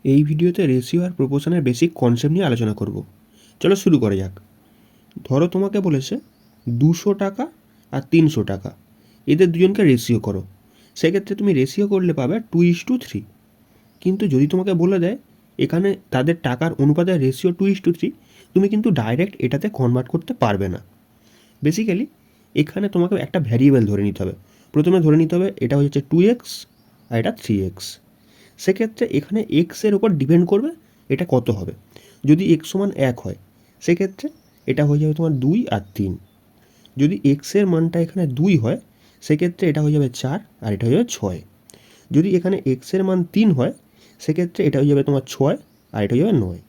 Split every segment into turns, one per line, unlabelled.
এই ভিডিওতে রেশিও আর প্রপোর্শনের basic concept নিয়ে আলোচনা করব। চলো শুরু করা যাক। ধরো তোমাকে বলেছে 200 টাকা আর 300 টাকা, এদের দুজনকে রেশিও করো। সেক্ষেত্রে তুমি রেশিও করলে পাবে 2:3। কিন্তু যদি তোমাকে বলে দেয় এখানে তাদের টাকার অনুপাতের রেশিও 2:3, তুমি কিন্তু ডাইরেক্ট এটাতে কনভার্ট করতে পারবে না। বেসিক্যালি এখানে তোমাকে একটা ভ্যারিয়েবল ধরে নিতে হবে। প্রথমে ধরে নিতে হবে এটা হচ্ছে 2x আর এটা 3x। সেক্ষেত্রে এখানে এক্সের ওপর ডিপেন্ড করবে এটা কত হবে। যদি এক্স সমান 1 হয় সেক্ষেত্রে এটা হয়ে যাবে তোমার 2 আর 3। যদি এক্সের মানটা এখানে 2 হয় সেক্ষেত্রে এটা হয়ে যাবে 4 আর এটা হয়ে যাবে 6। যদি এখানে এক্সের মান 3 হয় সেক্ষেত্রে এটা হয়ে যাবে তোমার 6 আর এটা হয়ে যাবে 9।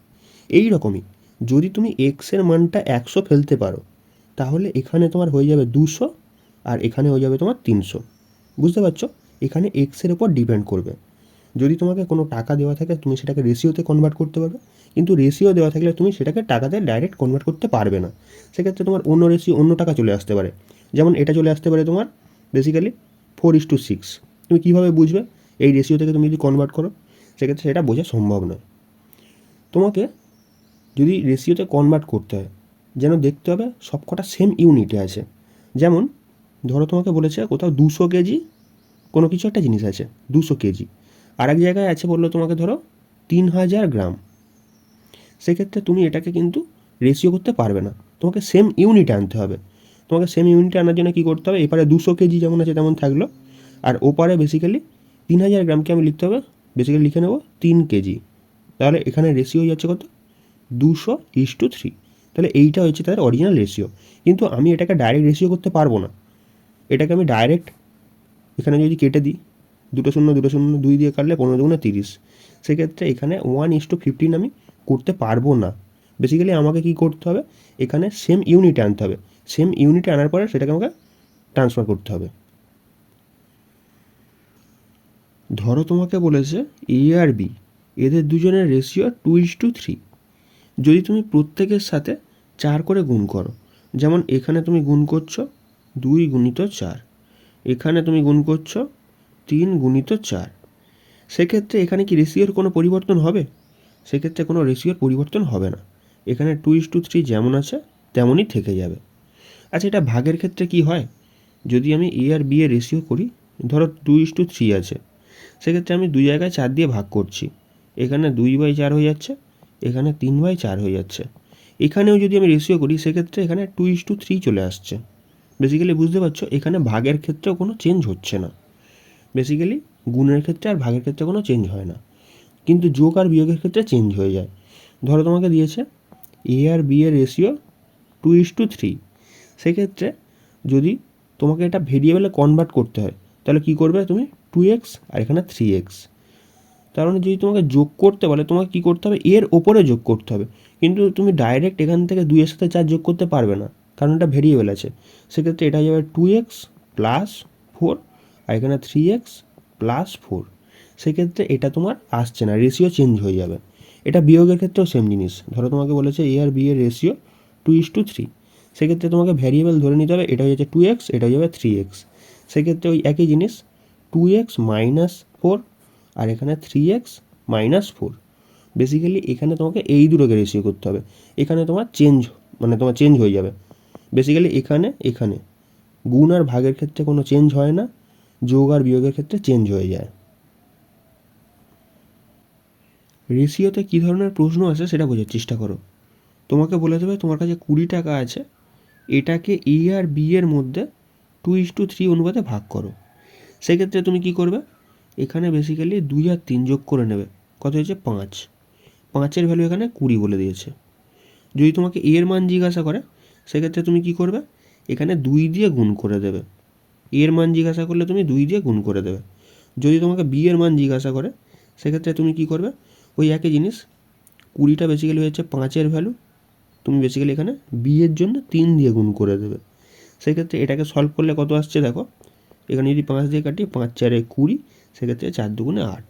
এই রকমই যদি তুমি এক্সের মানটা 100 ফেলতে পারো তাহলে এখানে তোমার হয়ে যাবে 200 আর এখানে হয়ে যাবে তোমার 300। বুঝতে পারছো? এখানে এক্সের ওপর ডিপেন্ড করবে। যদি তোমাকে কোনো টাকা দেওয়া থাকে তুমি সেটাকে রেশিওতে কনভার্ট করতে পারবে, কিন্তু রেশিও দেওয়া থাকলে তুমি সেটাকে টাকাতে ডাইরেক্ট কনভার্ট করতে পারবে না। সেক্ষেত্রে তোমার অন্য রেশিও অন্য টাকা চলে আসতে পারে। যেমন এটা চলে আসতে পারে তোমার বেসিক্যালি 4:6। তুমি কীভাবে বুঝবে এই রেশিও থেকে তুমি যদি কনভার্ট করো? সেক্ষেত্রে সেটা বোঝা সম্ভব নয়। তোমাকে যদি রেশিওতে কনভার্ট করতে হয় যেন দেখতে হবে সবকটা সেম ইউনিটে আছে। যেমন ধরো তোমাকে বলেছে কোথাও 200 কেজি কোনো কিছু একটা জিনিস আছে, 200 কেজি। আর এক জায়গায় আছে বললো তোমাকে ধরো 3000 গ্রাম। সেক্ষেত্রে তুমি এটাকে কিন্তু রেশিও করতে পারবে না, তোমাকে সেম ইউনিটে আনতে হবে। তোমাকে সেম ইউনিটে আনার জন্য কী করতে হবে, এপারে 200 কেজি যেমন আছে তেমন থাকলো, আর ওপারে বেসিক্যালি 3000 গ্রামকে আমি লিখতে হবে, বেসিক্যালি লিখে নেবো 3 কেজি। তাহলে এখানে রেশিও হয়ে যাচ্ছে কত, 200:3। তাহলে এইটা হচ্ছে তাদের অরিজিনাল রেশিও। কিন্তু আমি এটাকে ডাইরেক্ট রেশিও করতে পারবো না। এটাকে আমি ডাইরেক্ট এখানে যদি কেটে দিই, 2 দিয়ে কাটলে 15×30, সেক্ষেত্রে এখানে 1:15 আমি করতে পারবো না। বেসিক্যালি আমাকে কী করতে হবে, এখানে সেম ইউনিটে আনতে হবে। সেম ইউনিটে আনার পরে সেটাকে আমাকে ট্রান্সফার করতে হবে। ধরো তোমাকে বলেছে এ আর বি, এদের দুজনের রেশিও 2:3। যদি তুমি প্রত্যেকের সাথে 4 করে গুণ করো, যেমন এখানে তুমি গুণ করছো 2×4, এখানে তুমি গুণ করছো 3×4, সেক্ষেত্রে এখানে কি রেশিওর কোনো পরিবর্তন হবে? সেক্ষেত্রে কোনো রেশিওর পরিবর্তন হবে না। এখানে 2:3 যেমন আছে তেমনই থেকে যাবে। আচ্ছা, এটা ভাগের ক্ষেত্রে কি হয়? যদি আমি এ আর বি এর রেশিও করি, ধরো 2:3 আছে, সেক্ষেত্রে আমি 2 জায়গায় 4 দিয়ে ভাগ করছি। এখানে 2/4 হয়ে যাচ্ছে, এখানে 3/4 হয়ে যাচ্ছে। এখানেও যদি আমি রেশিও করি সেক্ষেত্রে এখানে 2:3 চলে আসছে। বেসিক্যালি বুঝতে পারছো এখানে ভাগের ক্ষেত্রেও কোনো চেঞ্জ হচ্ছে না। বেসিক্যালি গুণের ক্ষেত্রে আর ভাগের ক্ষেত্রে কোনো চেঞ্জ হয় না, কিন্তু যোগ আর বিয়োগের ক্ষেত্রে চেঞ্জ হয়ে যায়। ধরো তোমাকে দিয়েছে এ আর বি এর রেশিও 2:3। সেক্ষেত্রে যদি তোমাকে এটা ভেরিয়েবলে কনভার্ট করতে হয় তাহলে কী করবে তুমি, 2x আর এখানে 3x। তার মানে যদি তোমাকে যোগ করতে বলে তোমাকে কী করতে হবে, এর ওপরে যোগ করতে হবে। কিন্তু তুমি ডাইরেক্ট এখান থেকে 2 এর সাথে 4 যোগ করতে পারবে না, কারণ এটা ভেরিয়েবল আছে। সেক্ষেত্রে এটা হয়ে যাবে 2x + 4 আর এখানে 3x + 4। সেক্ষেত্রে এটা তোমার আসছে না, রেশিও চেঞ্জ হয়ে যাবে। এটা বিয়োগের ক্ষেত্রেও সেম জিনিস। ধরো তোমাকে বলেছে এ আর বি এর রেশিও 2:3, সেক্ষেত্রে তোমাকে ভ্যারিয়েবল ধরে নিতে হবে, এটা হয়ে যাচ্ছে 2x, এটা হয়ে যাবে 3x। সেক্ষেত্রে ওই একই জিনিস 2x - 4 আর এখানে 3x - 4। বেসিক্যালি এখানে তোমাকে এই দুটোকে রেশিও করতে হবে। এখানে তোমার তোমার চেঞ্জ হয়ে যাবে। বেসিক্যালি এখানে গুণ আর ভাগের ক্ষেত্রে কোনো চেঞ্জ হয় না, যোগ আর বিয়োগের ক্ষেত্রে চেঞ্জ হয়ে যায়। রেশিওতে কী ধরনের প্রশ্ন আছে সেটা বোঝার চেষ্টা করো। তোমাকে বলে দেবে তোমার কাছে 20 টাকা আছে, এটাকে এ আর বি এর মধ্যে 2:3 অনুপাতে ভাগ করো। সেক্ষেত্রে তুমি কী করবে, এখানে বেসিক্যালি 2 আর 3 যোগ করে নেবে, কত হয়েছে 5। 5-এর ভ্যালু এখানে 20 বলে দিয়েছে। যদি তোমাকে এর মান জিজ্ঞাসা করে সেক্ষেত্রে তুমি কী করবে, এখানে 2 দিয়ে গুণ করে দেবে। এর মান জিজ্ঞাসা করলে তুমি 2 দিয়ে গুণ করে দেবে। যদি তোমাকে বি এর মান জিজ্ঞাসা করে সেক্ষেত্রে তুমি কী করবে, ওই একই জিনিস, 20টা বেসিক্যালি হচ্ছে 5-এর ভ্যালু, তুমি বেসিক্যালি এখানে বি এর জন্য 3 দিয়ে গুণ করে দেবে। সেক্ষেত্রে এটাকে সলভ করলে কত আসছে দেখো, এখানে যদি 5 দিয়ে কাটি, 5×4 = 20, সেক্ষেত্রে 4×2 = 8।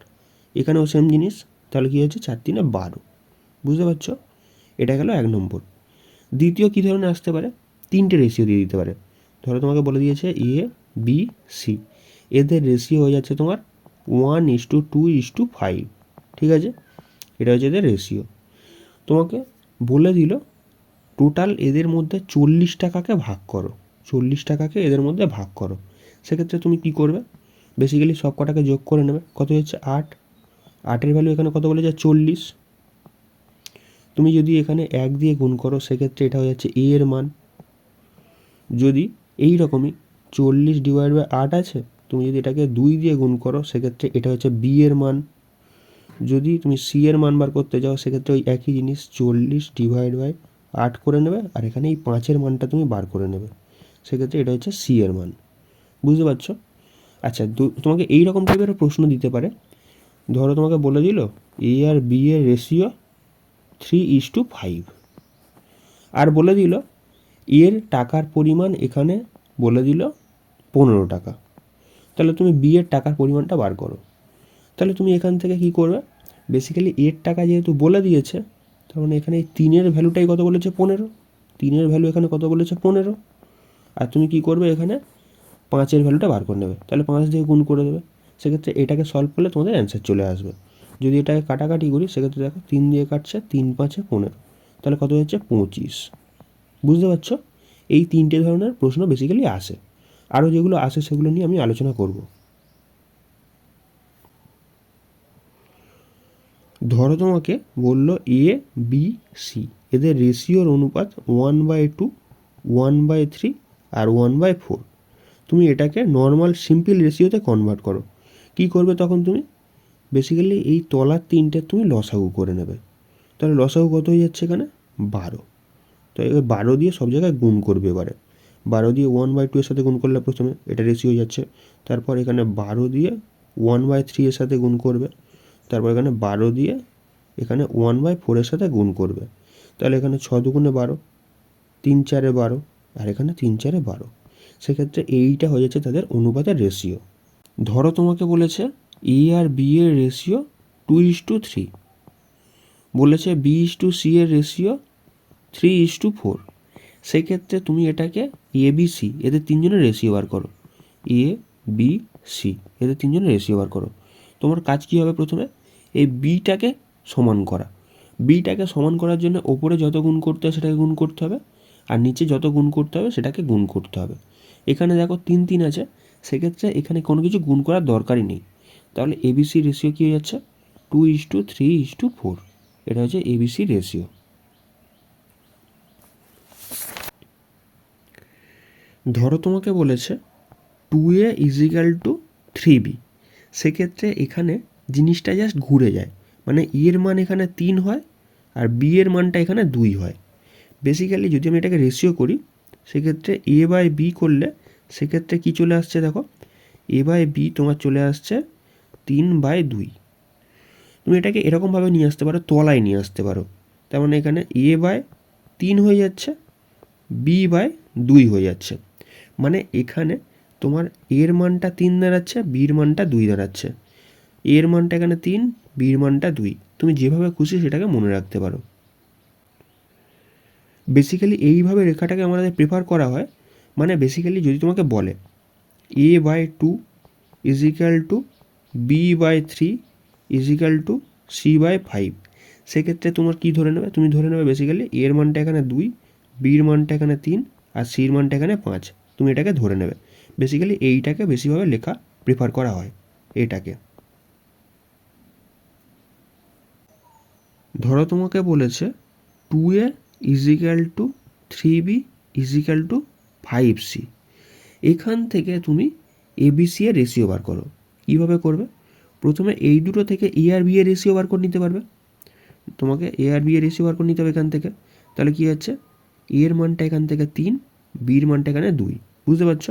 এখানেও সেম জিনিস, তাহলে কী হচ্ছে 4×3 = 12। বুঝতে পারছো? এটা গেল 1 নম্বর। দ্বিতীয় কী ধরনের আসতে পারে, 3টে রেশিও দিয়ে দিতে পারে। ধরো তোমাকে বলে দিয়েছে এ বি সি, এদের রেশিও হয়ে যাচ্ছে তোমার 1:2:5। ঠিক আছে, এটা হচ্ছে এদের রেশিও। তোমাকে বলে দিল টোটাল এদের মধ্যে 40 টাকাকে ভাগ করো, 40 টাকাকে এদের মধ্যে ভাগ করো। সেক্ষেত্রে তুমি কি করবে, বেসিক্যালি সব কটাকে যোগ করে নেবে। কত হচ্ছে 8, 8-এর ভ্যালু এখানে কত বলে যায় 40। তুমি যদি এখানে 1 দিয়ে গুণ করো সেক্ষেত্রে এটা হয়ে যাচ্ছে এ এর মান। যদি এই রকমই 40/8 আছে, তুমি যদি এটাকে 2 দিয়ে গুণ করো সেক্ষেত্রে এটা হচ্ছে বি এর মান। যদি তুমি সি এর মান বার করতে যাও সেক্ষেত্রে ওই একই জিনিস 40/8 করে নেবে, আর এখানে এই 5-এর মানটা তুমি বার করে নেবে, সেক্ষেত্রে এটা হচ্ছে সি এর মান। বুঝতে পারছো? আচ্ছা, তোমাকে এই রকম টাইপের প্রশ্ন দিতে পারে। ধরো তোমাকে বলে দিল এ আর বি এর রেশিও 3:5, আর বলে দিল এর টাকার পরিমাণ এখানে বলে দিল 15 টাকা। তাহলে তুমি বি এর টাকার পরিমাণটা বার করো। তাহলে তুমি এখান থেকে কি করবে, বেসিক্যালি এর টাকা যেহেতু বলে দিয়েছে, তার মানে এখানে এই 3-এর ভ্যালুটাই কত বলেছে 15, 3-এর ভ্যালু এখানে কত বলেছে 15। আর তুমি কি করবে, এখানে 5-এর ভ্যালুটা বার করে নেবে, তাহলে 5 দিয়ে গুণ করে দেবে। সেক্ষেত্রে এটাকে সলভ করলে তোমাদের অ্যান্সার চলে আসবে। যদি এটাকে কাটাকাটি করি সেক্ষেত্রে দেখো 3 দিয়ে কাটছে, 3×5 = 15, তাহলে কত হচ্ছে 25। বুঝতে পারছো? এই 3টে ধরনের প্রশ্ন বেসিক্যালি আসে। আরও যেগুলো আসে সেগুলো নিয়ে আমি আলোচনা করব। ধরো তোমাকে বললো এ বি সি এদের রেশিওর অনুপাত 1/2, 1/3 আর 1/4। তুমি এটাকে নর্মাল সিম্পল রেশিওতে কনভার্ট করো। কি করবে তখন তুমি, বেসিক্যালি এই তলার 3টে তুমি লসাগু করে নেবে। তাহলে লসাগু কত হয়ে যাচ্ছে এখানে 12। তো এবার 12 দিয়ে সব জায়গায় গুণ করবে। এবারে 12 দিয়ে 1/2 এর সাথে গুণ করলে প্রথমে এটা রেশিও হয়ে যাচ্ছে। তারপর এখানে 12 দিয়ে 1/3 এর সাথে গুণ করবে। তারপর এখানে 12 দিয়ে এখানে 1/4 এর সাথে গুণ করবে। তাহলে এখানে 6 দুগুণে 12, 3×4 = 12, আর এখানে 3×4 = 12। সেক্ষেত্রে এইটা হয়ে যাচ্ছে তাদের অনুপাতের রেশিও। ধরো তোমাকে বলেছে এ আর বি এর রেশিও 2:3, বলেছে B/C এর রেশিও 3:4। সেক্ষেত্রে তুমি এটাকে এ বি সি এদের 3জনের রেশিও বার করো। এ বি সি এদের 3জনের রেশিও বার করো। তোমার কাজ কী হবে, প্রথমে এই বিটাকে সমান করা। বিটাকে সমান করার জন্য ওপরে যত গুণ করতে হবে সেটাকে গুণ করতে হবে, আর নিচে যত গুণ করতে হবে সেটাকে গুণ করতে হবে। এখানে দেখো 3 আছে, সেক্ষেত্রে এখানে কোনো কিছু গুণ করার দরকারই নেই। তাহলে এবিসি রেশিও কী হয়ে যাচ্ছে 2:3:4। এটা হচ্ছে এবিসি রেশিও। ধরো তোমাকে বলেছে 2A = 3B। সেক্ষেত্রে এখানে জিনিসটা জাস্ট ঘুরে যায়, মানে এর মান এখানে 3 হয় আর বি এর মানটা এখানে 2 হয়। বেসিক্যালি যদি আমি এটাকে রেশিও করি সেক্ষেত্রে A/B করলে সেক্ষেত্রে কী চলে আসছে দেখো, A/B তোমার চলে আসছে 3/2। তুমি এটাকে এরকমভাবে নিয়ে আসতে পারো, তলায় নিয়ে আসতে পারো। তার মানে এখানে A/3 হয়ে যাচ্ছে, B/2 হয়ে যাচ্ছে। মানে এখানে তোমার এর মানটা 3 দাঁড়াচ্ছে, বির মানটা 2 দাঁড়াচ্ছে। এর মানটা এখানে 3, বির মানটা 2। তুমি যেভাবে খুশি সেটাকে মনে রাখতে পারো। বেসিক্যালি এইভাবে রেখাটাকে আমাদের প্রেফার করা হয়। মানে বেসিক্যালি যদি তোমাকে বলে A/2 = B/3 = C/5, সেক্ষেত্রে তোমার কী ধরে নেবে, তুমি ধরে নেবে বেসিক্যালি এর মানটা এখানে 2, বির মানটা এখানে 3 আর সির মানটা এখানে 5। তুমি এটাকে ধরে নেবে। বেসিক্যালি এইটাকে বেশিভাবে লেখা প্রেফার করা হয় এটাকে। ধরো তোমাকে বলেছে 2A = 3B = 5C। এখান থেকে তুমি এবিসি এর রেশিও বার করো। কীভাবে করবে, প্রথমে এই দুটো থেকে এ আর বি এর রেশিও বার করে নিতে পারবে। তোমাকে এ আর বি এর রেশিও বার করে নিতে হবে এখান থেকে। তাহলে কী হচ্ছে, এর মানটা এখান থেকে 3, বির মানটা এখানে 2। বুঝতে পারছো?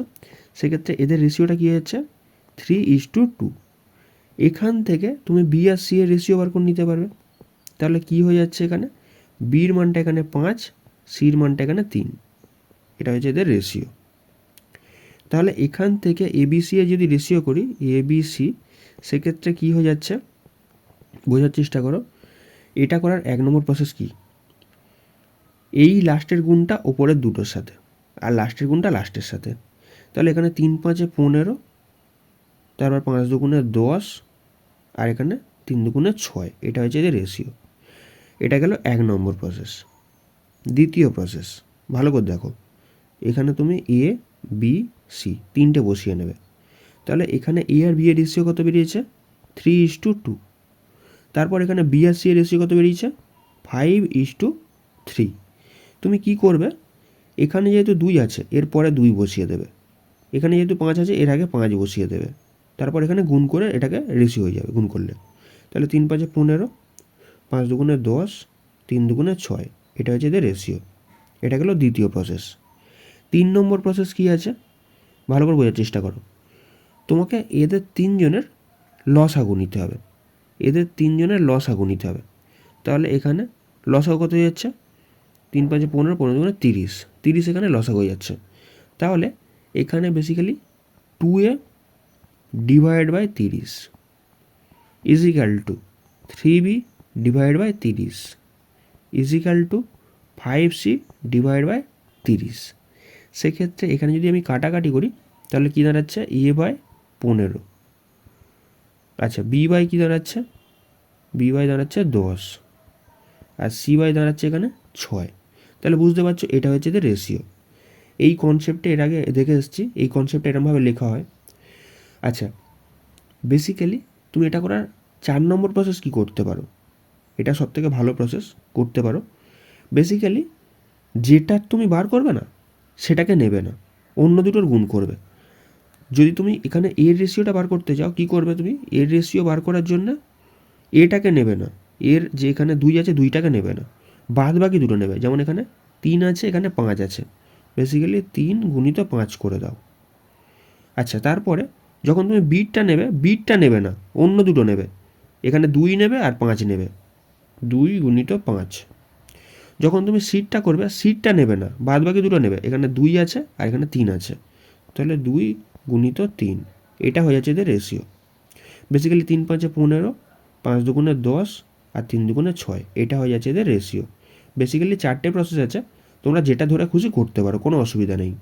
সেক্ষেত্রে এদের রেশিওটা কী হচ্ছে 3:2। এখান থেকে তুমি বি আর সি এর রেশিও বার করে নিতে পারবে। তাহলে কী হয়ে যাচ্ছে, এখানে বির মানটা এখানে 5, সির মানটা এখানে 3। এটা হচ্ছে এদের রেশিও। তাহলে এখান থেকে এবিসি এর যদি রেশিও করি এবিসি, সেক্ষেত্রে কী হয়ে যাচ্ছে বোঝার চেষ্টা করো। এটা করার 1 নম্বর প্রসেস কি, এই লাস্টের গুণটা ওপরের দুটোর সাথে আর লাস্টের গুণটা লাস্টের সাথে। তাহলে এখানে 3×5 = 15, তারপর 5×2 = 10, আর এখানে 3 দুগুণে 6, এটা হচ্ছে এদের রেশিও। এটা গেল 1 নম্বর প্রসেস। দ্বিতীয় প্রসেস ভালো করে দেখো, এখানে তুমি এ বি সি তিনটে বসিয়ে নেবে। তাহলে এখানে এ আর বি এর রেশিও কত বেরিয়েছে? 3:2। তারপর এখানে বি আর সি এর রেশিও কত বেরিয়েছে? 5:3। তুমি কি করবে, এখানে যেহেতু 2 আছে এর পরে 2 বসিয়ে দেবে, এখানে যেহেতু 5 আছে এর আগে 5 বসিয়ে দেবে, তারপর এখানে গুণ করে এটাকে রেশিও হয়ে যাবে গুণ করলে। তাহলে 3 5 15, 5 দুগুণে 10, 3 দুগুণে 6, এটা হচ্ছে এদের রেশিও। এটা গেল দ্বিতীয় প্রসেস। 3 নম্বর প্রসেস কি আছে ভালো করে বোঝার চেষ্টা করো। তোমাকে এদের 3 জনের লসাগু নিতে হবে, এদের 3 জনের লসাগু নিতে হবে। তাহলে এখানে লসাগু কত হয়ে যাচ্ছে? 3 5 15, 15 দুগুণে 30, 30 এখানে লসাগু হয়ে যাচ্ছে। তাহলে এখানে basically 2a divide by 30 is equal to 3b divide by 30 is equal to 5c divide by 30। সেক্ষেত্রে এখানে যদি আমি কাটাকাটি করি তাহলে কী দাঁড়াচ্ছে? এ বাই 15। আচ্ছা, বি বাই কী দাঁড়াচ্ছে? বি বাই দাঁড়াচ্ছে 10, আর সি বাই দাঁড়াচ্ছে এখানে 6। তাহলে বুঝতে পারছো এটা হচ্ছে এদের রেশিও। এই কনসেপ্টে এর আগে দেখে এসেছি, এই কনসেপ্টে এরকমভাবে লেখা হয়। আচ্ছা, বেসিক্যালি তুমি এটা করার 4 নম্বর প্রসেস কী করতে পারো, এটা সবথেকে ভালো প্রসেস করতে পারো। বেসিক্যালি যেটা তুমি বার করবে না সেটাকে নেবে না, অন্য দুটোর গুণ করবে। যদি তুমি এখানে এর রেশিওটা বার করতে চাও, কী করবে তুমি? এর রেশিও বার করার জন্য এটাকে নেবে না, এর যে এখানে 2 আছে 2টাকে নেবে না, বাদ বাকি দুটো নেবে। যেমন এখানে 3 আছে, এখানে 5 আছে, বেসিক্যালি 3 গুণিত 5 করে দাও। আচ্ছা, তারপরে যখন তুমি বিটটা নেবে না, অন্য দুটো নেবে। এখানে 2 নেবে আর 5 নেবে, 2 গুণিত 5। যখন তুমি সিটটা করবে সিটটা নেবে না, বাদ বাকি দুটো নেবে। এখানে 2 আছে আর এখানে 3 আছে, তাহলে 2 গুণিত 3, এটা হয়ে যাচ্ছে এদের রেশিও। বেসিক্যালি 3 5 15, 5 দুগুণে 10 আর 3 দুগুণে 6, এটা হয়ে যাচ্ছে এদের রেশিও। বেসিক্যালি 4টে প্রসেস আছে, তোমরা যেটা ধরে খুশি করতে পারো, কোনো অসুবিধা নেই।